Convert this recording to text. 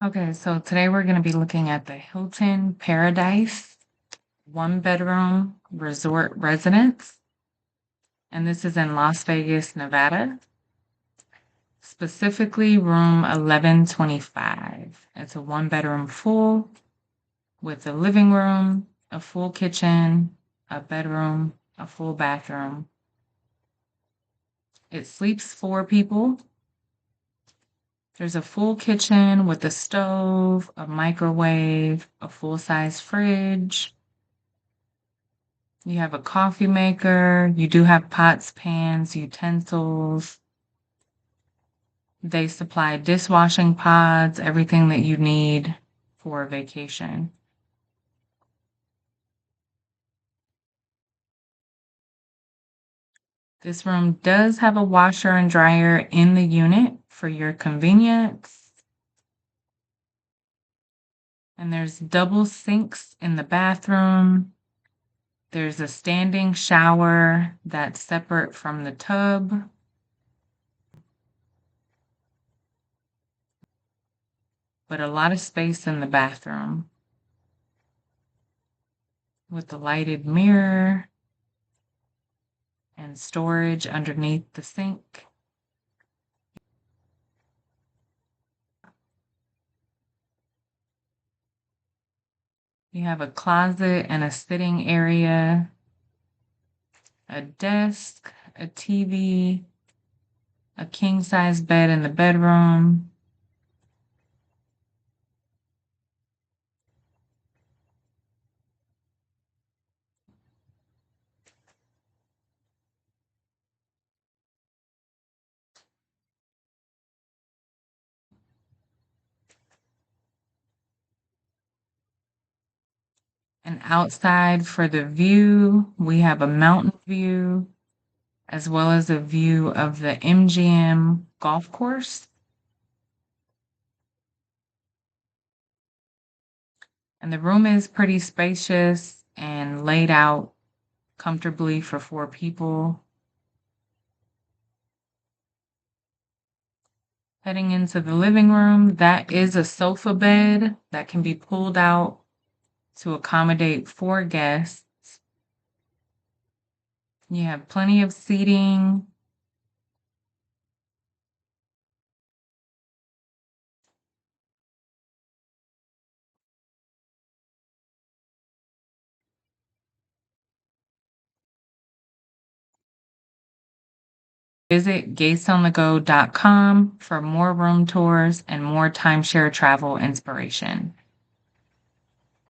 Okay, so today we're going to be looking at the Hilton Paradise one-bedroom resort residence, and this is in Las Vegas, Nevada, specifically room 1125. It's a one-bedroom full with a living room, a full kitchen, a bedroom, a full bathroom. It sleeps 4 people. There's a full kitchen with a stove, a microwave, a full-size fridge. You have a coffee maker. You do have pots, pans, utensils. They supply dishwashing pods, everything that you need for a vacation. This room does have a washer and dryer in the unit for your convenience. And there's double sinks in the bathroom. There's a standing shower that's separate from the tub. But a lot of space in the bathroom with the lighted mirror and storage underneath the sink. You have a closet and a sitting area, a desk, a TV, a king-size bed in the bedroom. And outside for the view, we have a mountain view as well as a view of the MGM golf course. And the room is pretty spacious and laid out comfortably for 4 people. Heading into the living room, that is a sofa bed that can be pulled out to accommodate 4 guests. You have plenty of seating. Visit gatesonthego.com for more room tours and more timeshare travel inspiration.